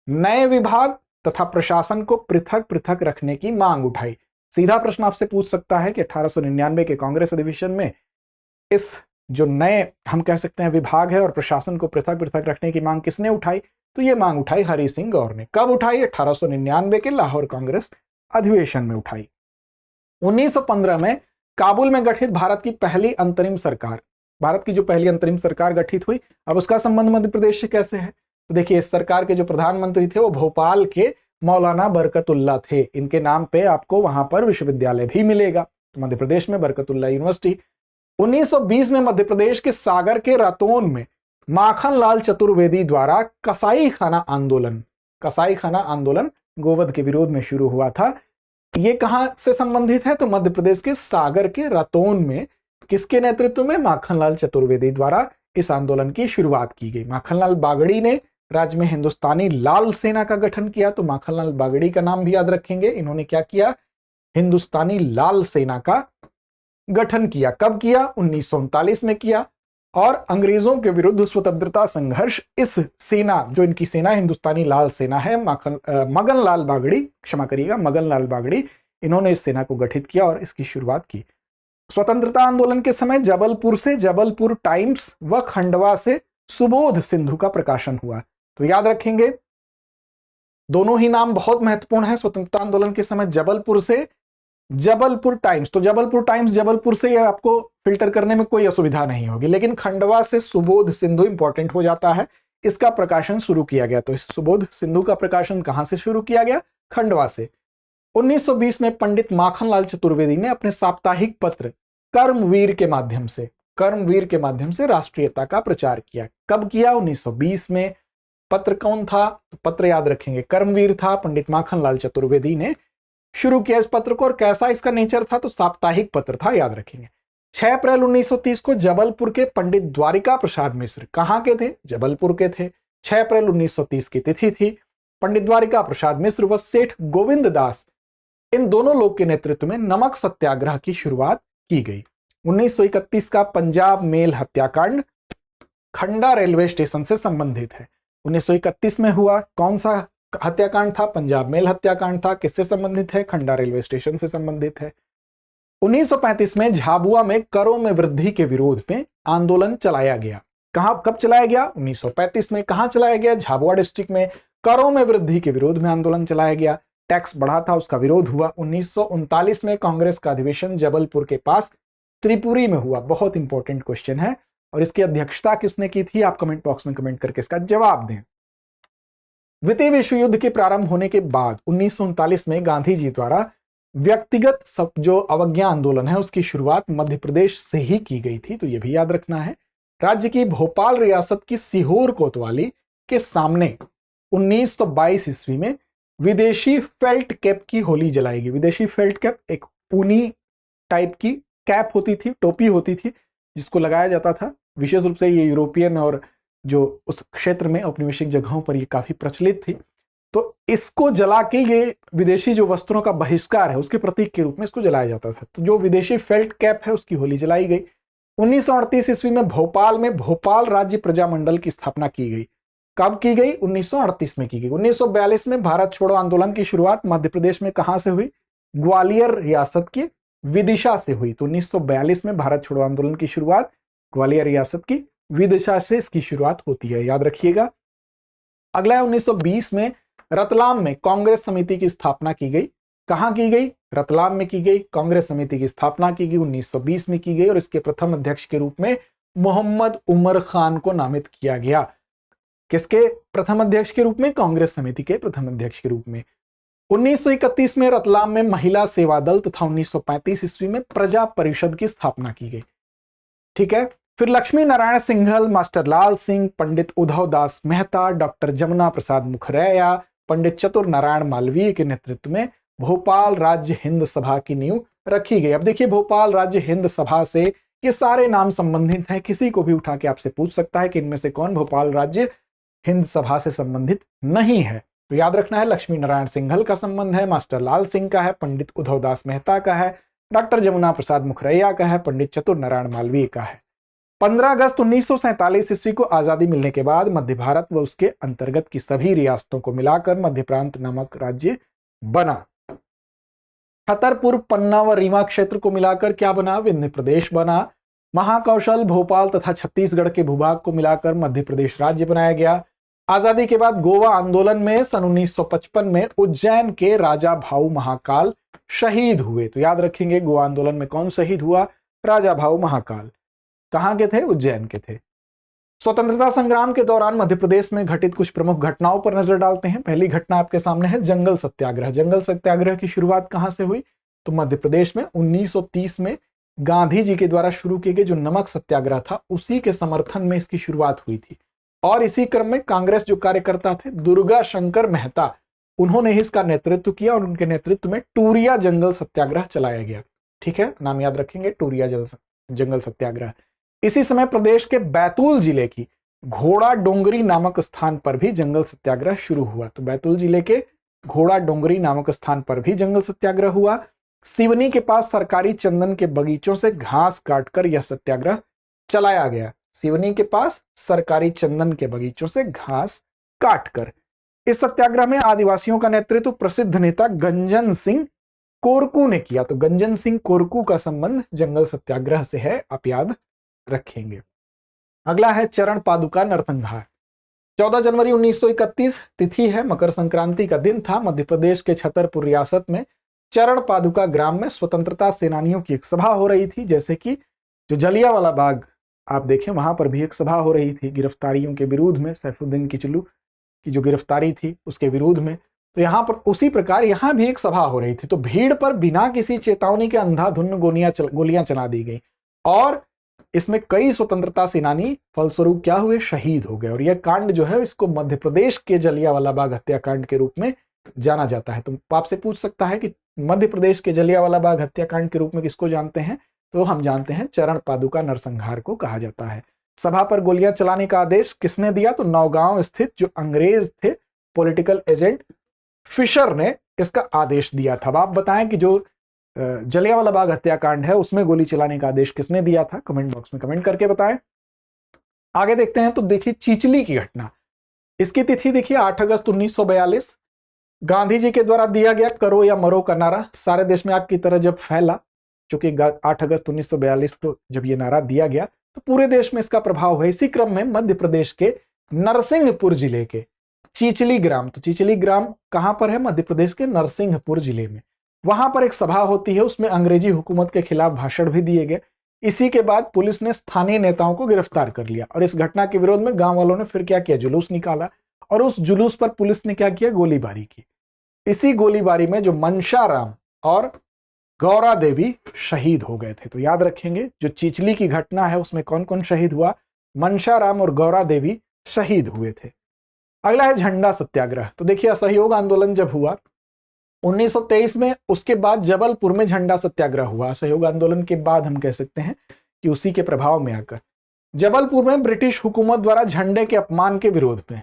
नए विभाग तथा प्रशासन को पृथक पृथक रखने की मांग उठाई। सीधा प्रश्न आपसे पूछ सकता है कि 1899 के कांग्रेस अधिवेशन में इस जो नए हम कह सकते हैं विभाग है और प्रशासन को पृथक पृथक रखने की मांग किसने उठाई? तो ये मांग उठाई हरि सिंह गौर ने। कब उठाई? 1899 के लाहौर कांग्रेस अधिवेशन में उठाई। 1915 में काबुल में गठित भारत की पहली अंतरिम सरकार, भारत की जो पहली अंतरिम सरकार गठित हुई, अब उसका संबंध मध्य प्रदेश से कैसे है? तो देखिए इस सरकार के जो प्रधानमंत्री थे वो भोपाल के मौलाना बरकतुल्ला थे। इनके नाम पे आपको वहां पर विश्वविद्यालय भी मिलेगा। तो मध्य प्रदेश में बरकतुल्ला यूनिवर्सिटी। 1920 में मध्य प्रदेश के सागर के रतौन में माखनलाल चतुर्वेदी द्वारा कसाई खाना आंदोलन गोवध के विरोध में शुरू हुआ था। ये कहां से संबंधित है? तो मध्य प्रदेश के सागर के रतौन में किसके नेतृत्व में? माखनलाल चतुर्वेदी द्वारा इस आंदोलन की शुरुआत की गई। माखनलाल बागड़ी ने राज्य में हिंदुस्तानी लाल सेना का गठन किया। तो माखनलाल बागड़ी का नाम भी याद रखेंगे। इन्होंने क्या किया? हिंदुस्तानी लाल सेना का गठन किया। कब किया? 1939 में किया। और अंग्रेजों के विरुद्ध स्वतंत्रता संघर्ष, इस सेना, जो इनकी सेना हिंदुस्तानी लाल सेना है, मगनलाल बागड़ी, क्षमा करिएगा, मगनलाल बागड़ी, इन्होंने इस सेना को गठित किया और इसकी शुरुआत की। स्वतंत्रता आंदोलन के समय जबलपुर से जबलपुर टाइम्स व खंडवा से सुबोध सिंधु का प्रकाशन हुआ। तो याद रखेंगे दोनों ही नाम बहुत महत्वपूर्ण है। स्वतंत्रता आंदोलन के समय जबलपुर से जबलपुर टाइम्स, तो जबलपुर टाइम्स जबलपुर से आपको फिल्टर करने में कोई असुविधा नहीं होगी, लेकिन खंडवा से सुबोध सिंधु इंपॉर्टेंट हो जाता है। इसका प्रकाशन शुरू किया गया। तो इस सुबोध सिंधु का प्रकाशन कहां से शुरू किया गया? खंडवा से। 1920 में पंडित माखनलाल चतुर्वेदी ने अपने साप्ताहिक पत्र कर्मवीर के माध्यम से राष्ट्रीयता का प्रचार किया। कब किया? 1920 में। पत्र कौन था? तो पत्र याद रखेंगे, कर्मवीर था। पंडित माखनलाल चतुर्वेदी ने शुरू किया इस पत्र को। और कैसा इसका नेचर था? तो साप्ताहिक पत्र था, याद रखेंगे। 6 अप्रैल 1930 को जबलपुर के पंडित द्वारिका प्रसाद मिश्र, कहां के थे? जबलपुर के थे। 6 अप्रैल 1930 की तिथि थी। पंडित द्वारिका प्रसाद मिश्र व सेठ गोविंद दास, इन दोनों लोग के नेतृत्व में नमक सत्याग्रह की शुरुआत की गई। 1931 का पंजाब मेल हत्याकांड खंडा रेलवे स्टेशन से संबंधित है। 1931 में हुआ। कौन सा हत्याकांड था? पंजाब मेल हत्याकांड था। किससे संबंधित है? खंडा रेलवे स्टेशन से संबंधित है। 1935 में झाबुआ में करों में वृद्धि के विरोध में आंदोलन चलाया गया। कब चलाया गया? 1935 में। कहां चलाया गया? झाबुआ डिस्ट्रिक्ट में। करों में वृद्धि के विरोध में आंदोलन चलाया गया। टैक्स बढ़ा था, उसका विरोध हुआ। 1939 में कांग्रेस का अधिवेशन जबलपुर के पास त्रिपुरी में हुआ। बहुत इंपॉर्टेंट क्वेश्चन है। और इसकी अध्यक्षता किसने की थी? आप कमेंट बॉक्स में कमेंट करके इसका जवाब दें। द्वितीय विश्व युद्ध के प्रारंभ होने के बाद 1939 में गांधी जी द्वारा व्यक्तिगत जो अवज्ञा आंदोलन है उसकी शुरुआत मध्य प्रदेश से ही की गई थी। तो यह भी याद रखना है। राज्य की भोपाल रियासत की सीहोर कोतवाली के सामने 1922 ईस्वी में विदेशी फेल्ट कैप की होली जलाएगी। विदेशी फेल्ट कैप एक ऊनी टाइप की कैप होती थी, टोपी होती थी, जिसको लगाया जाता था। विशेष रूप से ये यूरोपियन और जो उस क्षेत्र में औपनिवेशिक जगहों पर ये काफी प्रचलित थी। तो इसको जला के, ये विदेशी जो वस्त्रों का बहिष्कार है उसके प्रतीक के रूप में इसको जलाया जाता था। तो जो विदेशी फेल्ट कैप है उसकी होली जलाई गई। 1938 ईस्वी में भोपाल में भोपाल राज्य प्रजामंडल की स्थापना की गई। कब की गई? 1938 में की गई। 1942 में भारत छोड़ो आंदोलन की शुरुआत मध्य प्रदेश में कहां से हुई? ग्वालियर रियासत के विदिशा से हुई। तो 1942 में भारत छोड़ो आंदोलन की शुरुआत ग्वालियर रियासत की विदिशा से इसकी शुरुआत होती है, याद रखिएगा। अगला है 1920 में रतलाम में कांग्रेस समिति की स्थापना की गई। कहां की गई? रतलाम में की गई। कांग्रेस समिति की स्थापना की गई 1920 में की गई और इसके प्रथम अध्यक्ष के रूप में मोहम्मद उमर खान को नामित किया गया। किसके प्रथम अध्यक्ष के रूप में? कांग्रेस समिति के प्रथम अध्यक्ष के रूप में। 1931 में रतलाम में महिला सेवा दल तथा 1935 ईस्वी में प्रजा परिषद की स्थापना की गई। ठीक है। फिर लक्ष्मी नारायण सिंघल, मास्टर लाल सिंह, पंडित उद्धव दास मेहता, डॉक्टर जमुना प्रसाद मुखरैया, पंडित चतुर नारायण मालवीय के नेतृत्व में भोपाल राज्य हिंद सभा की नींव रखी गई। अब देखिए भोपाल राज्य हिंद सभा से ये सारे नाम संबंधित हैं। किसी को भी उठा के आपसे पूछ सकता है कि इनमें से कौन भोपाल राज्य हिंद सभा से संबंधित नहीं है। तो याद रखना है, लक्ष्मी नारायण सिंघल का संबंध है, मास्टर लाल सिंह का है, पंडित उद्धव दास मेहता का है, डॉक्टर जमुना प्रसाद मुखरैया का है, पंडित चतुर नारायण मालवीय का है। 15 अगस्त 1947 ईस्वी को आजादी मिलने के बाद मध्य भारत व उसके अंतर्गत की सभी रियासतों को मिलाकर मध्य प्रांत नामक राज्य बना। छतरपुर, पन्ना व रीवा क्षेत्र को मिलाकर क्या बना? विंध्य प्रदेश बना। महाकौशल, भोपाल तथा छत्तीसगढ़ के भूभाग को मिलाकर मध्य प्रदेश राज्य बनाया गया। आजादी के बाद गोवा आंदोलन में सन 1955 में उज्जैन के राजा भाऊ महाकाल शहीद हुए। तो याद रखेंगे गोवा आंदोलन में कौन शहीद हुआ? राजा भाऊ महाकाल। कहां के थे? उज्जैन के थे। स्वतंत्रता संग्राम के दौरान मध्य प्रदेश में घटित कुछ प्रमुख घटनाओं पर नजर डालते हैं। पहली घटना आपके सामने है जंगल सत्याग्रह। जंगल सत्याग्रह की शुरुआत कहां से हुई? तो मध्य प्रदेश में 1930 में गांधी जी के द्वारा शुरू किए गए जो नमक सत्याग्रह था उसी के समर्थन में इसकी शुरुआत हुई थी। और इसी क्रम में कांग्रेस जो कार्यकर्ता थे दुर्गा शंकर मेहता, उन्होंने ही इसका नेतृत्व किया और उनके नेतृत्व में टूरिया जंगल सत्याग्रह चलाया गया। ठीक है, नाम याद रखेंगे, टूरिया जंगल सत्याग्रह। इसी समय प्रदेश के बैतूल जिले की घोड़ा डोंगरी नामक स्थान पर भी जंगल सत्याग्रह शुरू हुआ। तो बैतूल जिले के घोड़ा डोंगरी नामक स्थान पर भी जंगल सत्याग्रह हुआ। सिवनी के पास सरकारी चंदन के बगीचों से घास काटकर यह सत्याग्रह चलाया गया। सिवनी के पास सरकारी चंदन के बगीचों से घास काटकर। इस सत्याग्रह में आदिवासियों का नेतृत्व प्रसिद्ध नेता गंजन सिंह कोरकू ने किया। तो गंजन सिंह कोरकू का संबंध जंगल सत्याग्रह से है, आप याद रखेंगे। अगला है चरण पादुका नरसंहार। 14 जनवरी 1931 तिथि है, मकर संक्रांति का दिन था। मध्य प्रदेश के छतरपुर रियासत में चरण पादुका ग्राम में स्वतंत्रता सेनानियों की एक सभा हो रही थी। जैसे कि जो जलियांवाला बाग आप देखें, वहां पर भी एक सभा हो रही थी गिरफ्तारियों के विरोध में, सैफुद्दीन किचलू की जो गिरफ्तारी थी उसके विरोध में। तो यहां पर उसी प्रकार यहां भी एक सभा हो रही थी। तो भीड़ पर बिना किसी चेतावनी के अंधाधुंध गोलियां चला दी गई और इसमें कई स्वतंत्रता सेनानी फलस्वरूप क्या हुए? शहीद हो गए। और यह कांड जो है इसको मध्य प्रदेश के जलियांवाला बाग हत्याकांड के रूप में जाना जाता है। तो आपसे पूछ सकता है कि मध्य प्रदेश के जलियांवाला बाग हत्याकांड के रूप में किसको जानते हैं? तो हम जानते हैं चरण पादुका नरसंहार को कहा जाता है। सभा पर गोलियां चलाने का आदेश किसने दिया? तो नौगांव स्थित जो अंग्रेज थे पॉलिटिकल एजेंट फिशर ने इसका आदेश दिया था। अब आप बताएं कि जो जलियांवाला बाग हत्याकांड है उसमें गोली चलाने का आदेश किसने दिया था? कमेंट बॉक्स में कमेंट करके बताएं। आगे देखते हैं तो देखिए चिचली की घटना। इसकी तिथि देखिए 8 अगस्त 1942। गांधी जी के द्वारा दिया गया करो या मरो का नारा सारे देश में आग की तरह जब फैला, क्योंकि 8 अगस्त 1942 को जब ये नारा दिया गया तो पूरे देश में इसका प्रभाव हुआ। इसी क्रम में मध्य प्रदेश के नरसिंहपुर जिले के चिचली ग्राम, तो चिचली ग्राम कहां पर है? मध्य प्रदेश के नरसिंहपुर जिले में। वहां पर एक सभा होती है, उसमें अंग्रेजी हुकूमत के खिलाफ भाषण भी दिए गए। इसी के बाद पुलिस ने स्थानीय नेताओं को गिरफ्तार कर लिया और इस घटना के विरोध में गांव वालों ने फिर क्या किया? जुलूस निकाला और उस जुलूस पर पुलिस ने क्या किया? गोलीबारी की। इसी गोलीबारी में जो मनशाराम और गौरा देवी शहीद हो गए थे। तो याद रखेंगे जो चिचली की घटना है उसमें कौन कौन शहीद हुआ? मनशाराम और गौरा देवी शहीद हुए थे। अगला है झंडा सत्याग्रह। तो देखिए असहयोग आंदोलन जब हुआ 1923 में, उसके बाद जबलपुर में झंडा सत्याग्रह हुआ। असहयोग आंदोलन के बाद हम कह सकते हैं कि उसी के प्रभाव में आकर जबलपुर में ब्रिटिश हुकूमत द्वारा झंडे के अपमान के विरोध में,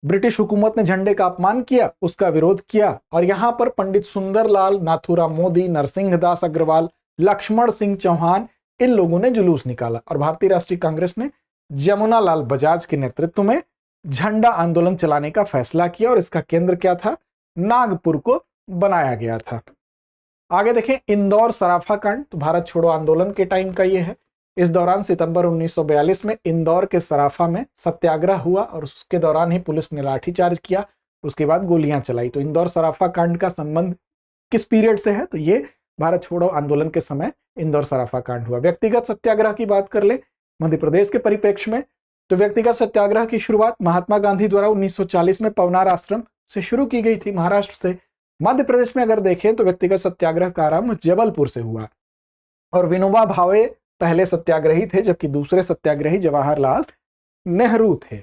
ब्रिटिश हुकूमत ने झंडे का अपमान किया, उसका विरोध किया और यहां पर पंडित सुंदरलाल, नाथूराम मोदी, नरसिंह दास अग्रवाल, लक्ष्मण सिंह चौहान, इन लोगों ने जुलूस निकाला और भारतीय राष्ट्रीय कांग्रेस ने जमुना लाल बजाज के नेतृत्व में झंडा आंदोलन चलाने का फैसला किया और इसका केंद्र क्या था? नागपुर को बनाया गया था। आगे देखें इंदौर सराफा कांड। तो भारत छोड़ो आंदोलन के टाइम का ये है। इस दौरान सितंबर 1942 में इंदौर के सराफा में सत्याग्रह हुआ और उसके दौरान ही पुलिस ने लाठीचार्ज किया, उसके बाद गोलियां चलाई। तो इंदौर सराफा कांड का संबंध किस पीरियड से है? तो ये भारत छोड़ो आंदोलन के समय इंदौर सराफा कांड हुआ। व्यक्तिगत सत्याग्रह की बात कर ले मध्य प्रदेश के परिप्रेक्ष्य में, तो व्यक्तिगत सत्याग्रह की शुरुआत महात्मा गांधी द्वारा 1940 में पवनार आश्रम से शुरू की गई थी, महाराष्ट्र से। मध्य प्रदेश में अगर देखें तो व्यक्तिगत सत्याग्रह का आरंभ जबलपुर से हुआ और विनोबा भावे पहले सत्याग्रही थे, जबकि दूसरे सत्याग्रही जवाहरलाल नेहरू थे।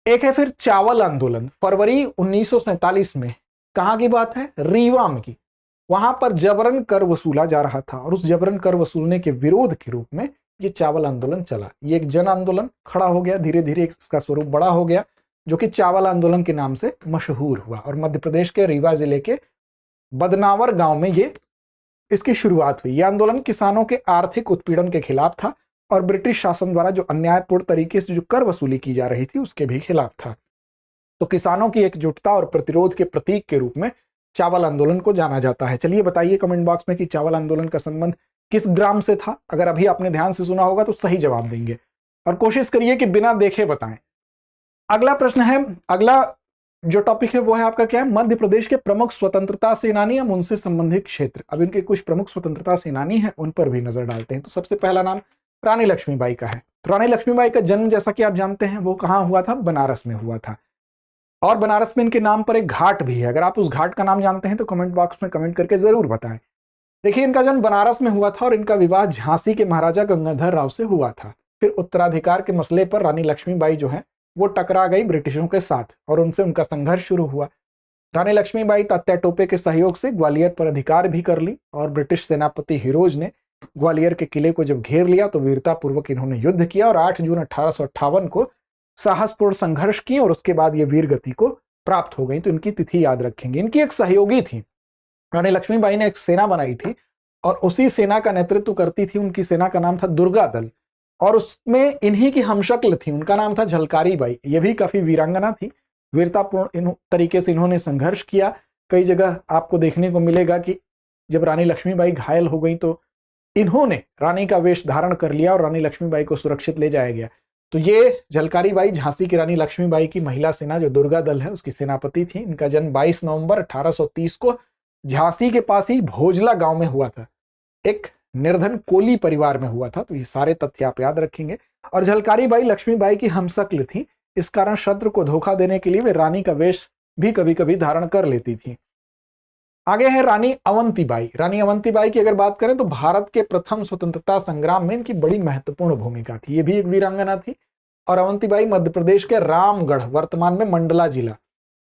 एक है फिर चावल आंदोलन। फरवरी 1947 में, कहां की बात है? रीवा में की। वहां पर जबरन कर वसूला जा रहा था और उस जबरन कर वसूलने के विरोध के रूप में ये चावल आंदोलन चला। ये एक जन आंदोलन खड़ा हो गया, धीरे धीरे इसका स्वरूप बड़ा हो गया, जो कि चावल आंदोलन के नाम से मशहूर हुआ और मध्य प्रदेश के रीवा जिले के बदनावर गांव में ये इसकी शुरुआत हुई। यह आंदोलन किसानों के आर्थिक उत्पीड़न के खिलाफ था और ब्रिटिश शासन द्वारा जो अन्यायपूर्ण तरीके से जो कर वसूली की जा रही थी उसके भी खिलाफ था। तो किसानों की एकजुटता और प्रतिरोध के प्रतीक के रूप में चावल आंदोलन को जाना जाता है। चलिए बताइए कमेंट बॉक्स में कि चावल आंदोलन का संबंध किस ग्राम से था? अगर अभी आपने ध्यान से सुना होगा तो सही जवाब देंगे और कोशिश करिए कि बिना देखे बताएं। अगला प्रश्न है, अगला जो टॉपिक है वो है आपका क्या है? मध्य प्रदेश के प्रमुख स्वतंत्रता सेनानी या उनसे संबंधित क्षेत्र। अब इनके कुछ प्रमुख स्वतंत्रता सेनानी हैं, उन पर भी नजर डालते हैं। तो सबसे पहला नाम रानी लक्ष्मीबाई का है। तो रानी लक्ष्मीबाई का जन्म जैसा कि आप जानते हैं वो कहाँ हुआ था, बनारस में हुआ था। और बनारस में इनके नाम पर एक घाट भी है। अगर आप उस घाट का नाम जानते हैं तो कमेंट बॉक्स में कमेंट करके जरूर बताएं। देखिए, इनका जन्म बनारस में हुआ था और इनका विवाह झांसी के महाराजा गंगाधर राव से हुआ था। फिर उत्तराधिकार के मसले पर रानी लक्ष्मीबाई जो है वो टकरा गई ब्रिटिशों के साथ और उनसे उनका संघर्ष शुरू हुआ। रानी लक्ष्मीबाई तात्या टोपे के सहयोग से ग्वालियर पर अधिकार भी कर ली और ब्रिटिश सेनापति हिरोज ने ग्वालियर के किले को जब घेर लिया तो वीरतापूर्वक इन्होंने युद्ध किया और 8 जून 1858 को साहसपूर्ण संघर्ष किए और उसके बाद ये वीर गति को प्राप्त हो गई। तो इनकी तिथि याद रखेंगे। इनकी एक सहयोगी थी, रानी लक्ष्मीबाई ने एक सेना बनाई थी और उसी सेना का नेतृत्व करती थी। उनकी सेना का नाम था दुर्गा दल और उसमें इन्हीं की हमशक्ल थी, उनका नाम था झलकारी बाई। ये भी काफी वीरांगना थी। वीरतापूर्ण तरीके से इन्होंने संघर्ष किया। कई जगह आपको देखने को मिलेगा कि जब रानी लक्ष्मीबाई घायल हो गई तो इन्होंने रानी का वेश धारण कर लिया और रानी लक्ष्मीबाई को सुरक्षित ले जाया गया। तो ये झलकारी बाई झांसी की रानी लक्ष्मीबाई की महिला सेना जो दुर्गा दल है उसकी सेनापति थी। इनका जन्म 22 नवंबर 1830 को झांसी के पास ही भोजला गांव में हुआ था। एक निर्धन कोली परिवार में हुआ था। तो ये सारे तथ्य आप याद रखेंगे। और झलकारी बाई लक्ष्मीबाई की हमशक्ल थी, इस कारण शत्रु को धोखा देने के लिए वे रानी का वेश भी कभी कभी धारण कर लेती थी। आगे है रानी अवंतीबाई। रानी अवंतीबाई की अगर बात करें तो भारत के प्रथम स्वतंत्रता संग्राम में इनकी बड़ी महत्वपूर्ण भूमिका थी। ये भी एक वीरांगना थी और अवंतीबाई मध्य प्रदेश के रामगढ़, वर्तमान में मंडला जिला,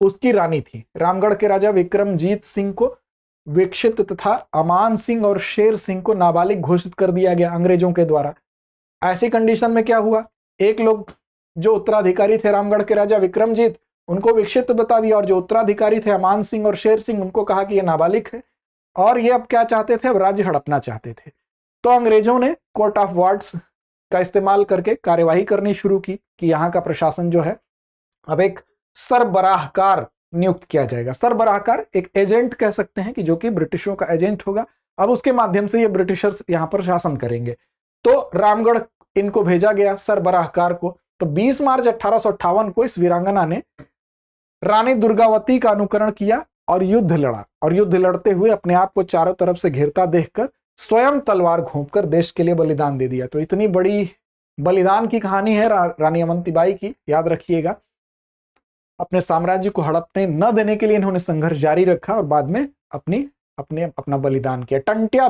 उसकी रानी थी। रामगढ़ के राजा विक्रमजीत सिंह को विक्षिप्त तथा अमान सिंह और शेर सिंह को नाबालिग घोषित कर दिया गया अंग्रेजों के द्वारा। ऐसी कंडीशन में क्या हुआ, एक लोग जो उत्तराधिकारी थे रामगढ़ के राजा विक्रमजीत, उनको विक्षिप्त बता दिया और जो उत्तराधिकारी थे अमान सिंह और शेर सिंह, उनको कहा कि ये नाबालिग है और ये अब क्या चाहते थे, अब राज्य हड़पना चाहते थे। तो अंग्रेजों ने कोर्ट ऑफ वार्ड्स का इस्तेमाल करके कार्यवाही करनी शुरू की कि यहाँ का प्रशासन जो है अब एक सरबराहकार नियुक्त किया जाएगा। सरबराहकार एक एजेंट कह सकते हैं कि जो कि ब्रिटिशों का एजेंट होगा। अब उसके माध्यम से ये ब्रिटिशर्स यहाँ पर शासन करेंगे। तो रामगढ़ इनको भेजा गया सरबराहकार को। तो 20 मार्च 1858 को इस वीरांगना ने रानी दुर्गावती का अनुकरण किया और युद्ध लड़ा और युद्ध लड़ते हुए अपने आप को चारों तरफ से घिरता देखकर स्वयं तलवार घोंपकर देश के लिए बलिदान दे दिया। तो इतनी बड़ी बलिदान की कहानी है रानी अवंतीबाई की, याद रखिएगा। अपने साम्राज्य को हड़पने न देने के लिए इन्होंने संघर्ष जारी रखा और बाद में अपना बलिदान किया। टंट्या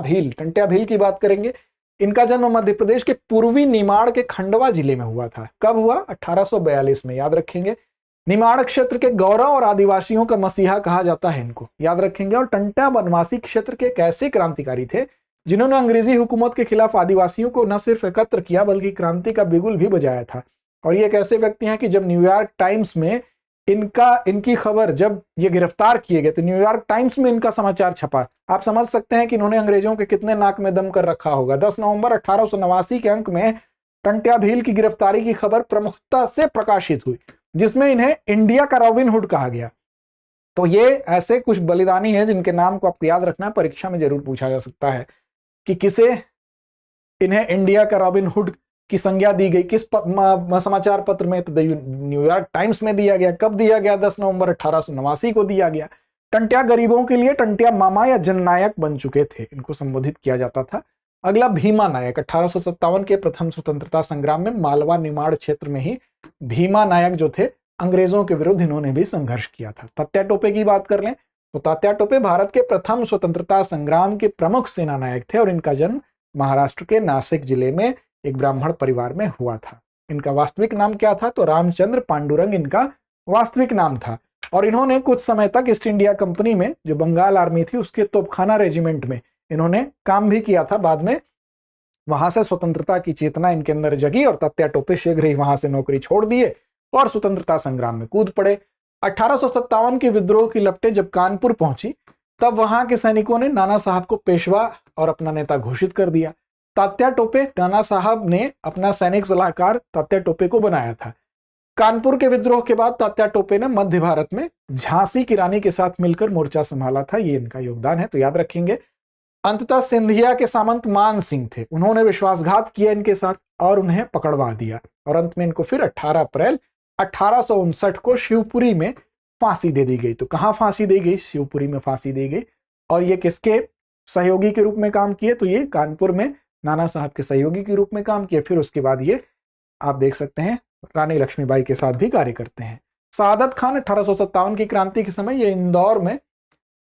भील की बात करेंगे। इनका जन्म मध्य प्रदेश के पूर्वी निमाड़ के खंडवा जिले में हुआ था। कब हुआ, 1842 में, याद रखेंगे। निमाड़ क्षेत्र के गौरव और आदिवासियों का मसीहा कहा जाता है इनको, याद रखेंगे। और टंट्या बनवासी क्षेत्र के एक ऐसे क्रांतिकारी थे जिन्होंने अंग्रेजी हुकूमत के खिलाफ आदिवासियों को न सिर्फ एकत्र किया बल्कि क्रांति का बिगुल भी बजाया था। और ये एक ऐसे व्यक्ति हैं कि जब न्यूयॉर्क टाइम्स में इनकी खबर, जब ये गिरफ्तार किए गए तो न्यूयॉर्क टाइम्स में इनका समाचार छपा। आप समझ सकते हैं कि इन्होंने अंग्रेजों के कितने नाक में दम कर रखा होगा। 10 नवंबर 1889 के अंक में टंट्या भील की गिरफ्तारी की खबर प्रमुखता से प्रकाशित हुई, जिसमें इन्हें इंडिया का रॉबिन हुड कहा गया। तो ये ऐसे कुछ बलिदानी हैं जिनके नाम को आप याद रखना, परीक्षा में जरूर पूछा जा सकता है कि किसे इन्हें इंडिया का रॉबिन हुड की संज्ञा दी गई, किस समाचार पत्र में, तो न्यूयॉर्क टाइम्स में दिया गया। कब दिया गया, 10 नवंबर 1889 को दिया गया। टंट्या गरीबों के लिए टंट्या मामा या जननायक बन चुके थे, इनको संबोधित किया जाता था। अगला भीमा नायक, 1857 के प्रथम स्वतंत्रता संग्राम में मालवा निमाड़ क्षेत्र में ही भीमा नायक जो थे, अंग्रेजों के विरुद्ध इन्होंने भी संघर्ष किया था। तात्या टोपे की बात कर लें तो तात्या टोपे भारत के प्रथम स्वतंत्रता संग्राम के प्रमुख सेना नायक थे और इनका जन्म महाराष्ट्र के नासिक जिले में एक ब्राह्मण परिवार में हुआ था। इनका वास्तविक नाम क्या था, तो रामचंद्र पांडुरंग इनका वास्तविक नाम था। और इन्होंने कुछ समय तक ईस्ट इंडिया कंपनी में, जो बंगाल आर्मी थी, उसके तोपखाना रेजिमेंट में इन्होंने काम भी किया था। बाद में वहां से स्वतंत्रता की चेतना इनके अंदर जगी और तात्या टोपे शीघ्र ही वहां से नौकरी छोड़ दिए और स्वतंत्रता संग्राम में कूद पड़े। 1857 के विद्रोह की लपटें जब कानपुर पहुंची तब वहां के सैनिकों ने नाना साहब को पेशवा और अपना नेता घोषित कर दिया। तात्या टोपे, नाना साहब ने अपना सैनिक सलाहकार तात्या टोपे को बनाया था। कानपुर के विद्रोह के बाद तात्या टोपे ने मध्य भारत में झांसी की रानी के साथ मिलकर मोर्चा संभाला था, ये इनका योगदान है, तो याद रखेंगे। अंततः सिंधिया के सामंत मान सिंह थे, उन्होंने विश्वासघात किया इनके साथ और उन्हें पकड़वा दिया और अंत में इनको फिर 18 अप्रैल 1859 को शिवपुरी में फांसी दे दी गई। तो कहां फांसी दी गई, शिवपुरी में फांसी दी गई। और ये किसके सहयोगी के रूप में काम किए, तो ये कानपुर में नाना साहब के सहयोगी के रूप में काम किया। फिर उसके बाद ये आप देख सकते हैं रानी लक्ष्मीबाई के साथ भी कार्य करते हैं। सादत खान 1857 की क्रांति के समय ये इंदौर में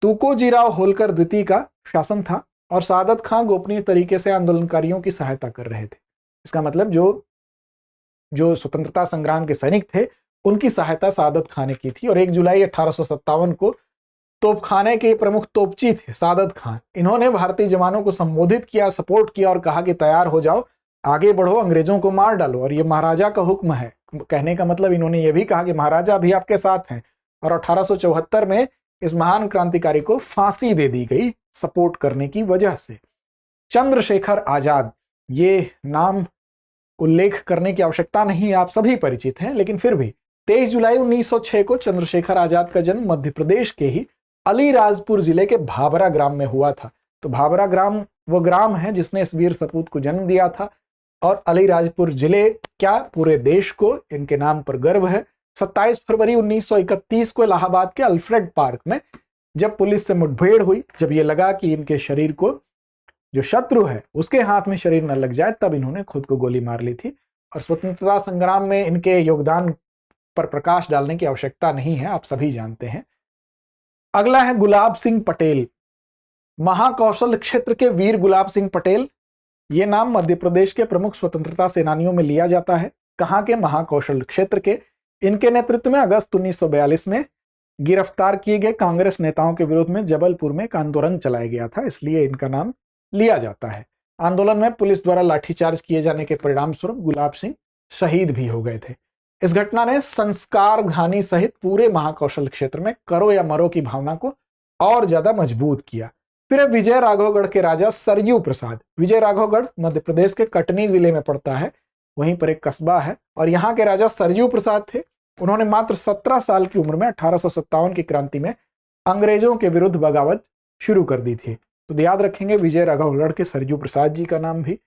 तुकोजीराव होलकर द्वितीय का शासन था और सादत खान गोपनीय तरीके से आंदोलनकारियों की सहायता कर रहे थे। इसका मतलब जो स्वतंत्रता संग्राम के सैनिक थे उनकी सहायता सादत खान ने की थी। और 1 जुलाई 1857 को तोपखाने के प्रमुख तोपची थे सादत खान, इन्होंने भारतीय जवानों को संबोधित किया, सपोर्ट किया और कहा कि तैयार हो जाओ, आगे बढ़ो, अंग्रेजों को मार डालो और ये महाराजा का हुक्म है। कहने का मतलब इन्होंने ये भी कहा कि महाराजा भी आपके साथ हैं। और 1874 में इस महान क्रांतिकारी को फांसी दे दी गई सपोर्ट करने की वजह से। चंद्रशेखर आजाद, ये नाम उल्लेख करने की आवश्यकता नहीं, आप सभी परिचित हैं, लेकिन फिर भी 23 जुलाई 1906 को चंद्रशेखर आजाद का जन्म मध्य प्रदेश के ही अलीराजपुर जिले के भाबरा ग्राम में हुआ था। तो भाबरा ग्राम वो ग्राम है जिसने इस वीर सपूत को जन्म दिया था। और अलीराजपुर जिले क्या पूरे देश को इनके नाम पर गर्व है। 27 फरवरी 1931 को इलाहाबाद के अल्फ्रेड पार्क में जब पुलिस से मुठभेड़ हुई, जब ये लगा कि इनके शरीर को जो शत्रु है उसके हाथ में शरीर न लग जाए, तब इन्होंने खुद को गोली मार ली थी। और स्वतंत्रता संग्राम में इनके योगदान पर प्रकाश डालने की आवश्यकता नहीं है, आप सभी जानते हैं। अगला है गुलाब सिंह पटेल। महाकौशल क्षेत्र के वीर गुलाब सिंह पटेल, ये नाम मध्य प्रदेश के प्रमुख स्वतंत्रता सेनानियों में लिया जाता है। कहाँ के? महाकौशल क्षेत्र के। इनके नेतृत्व में अगस्त 1942 में गिरफ्तार किए गए कांग्रेस नेताओं के विरोध में जबलपुर में एक आंदोलन चलाया गया था, इसलिए इनका नाम लिया जाता है। आंदोलन में पुलिस द्वारा लाठीचार्ज किए जाने के परिणाम स्वरूप गुलाब सिंह शहीद भी हो गए थे। इस घटना ने संस्कार घानी सहित पूरे महाकौशल क्षेत्र में करो या मरो की भावना को और ज्यादा मजबूत किया। फिर विजय राघवगढ़ के राजा सरयू प्रसाद। विजय राघवगढ़ मध्य प्रदेश के कटनी जिले में पड़ता है, वहीं पर एक कस्बा है और यहाँ के राजा सरयू प्रसाद थे। उन्होंने मात्र 17 साल की उम्र में 1857 की क्रांति में अंग्रेजों के विरुद्ध बगावत शुरू कर दी थी। तो याद रखेंगे विजय राघवगढ़ के सरयू प्रसाद जी का नाम भी।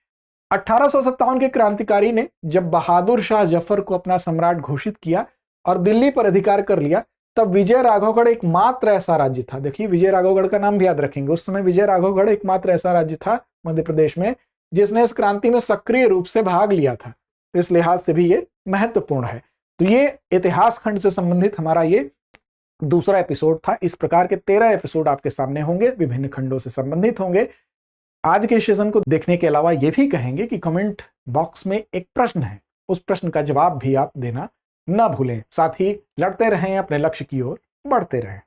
1857 के क्रांतिकारी ने जब बहादुर शाह जफर को अपना सम्राट घोषित किया और दिल्ली पर अधिकार कर लिया, तब विजय राघवगढ़ एकमात्र ऐसा राज्य था, देखिए विजय राघवगढ़ का नाम भी याद रखेंगे, उस समय विजय राघवगढ़ एकमात्र ऐसा राज्य था मध्य प्रदेश में जिसने इस क्रांति में सक्रिय रूप से भाग लिया था। तो इस लिहाज से भी ये महत्वपूर्ण है। तो ये इतिहास खंड से संबंधित हमारा ये दूसरा एपिसोड था। इस प्रकार के 13 एपिसोड आपके सामने होंगे, विभिन्न खंडों से संबंधित होंगे। आज के सेशन को देखने के अलावा ये भी कहेंगे कि कमेंट बॉक्स में एक प्रश्न है, उस प्रश्न का जवाब भी आप देना न भूलें। साथ ही लड़ते रहें, अपने लक्ष्य की ओर बढ़ते रहें।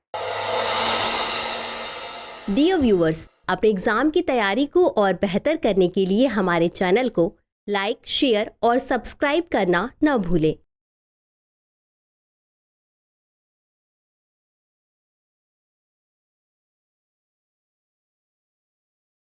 डियर व्यूअर्स, अपने एग्जाम की तैयारी को और बेहतर करने के लिए हमारे चैनल को लाइक, शेयर और सब्सक्राइब करना न भूलें।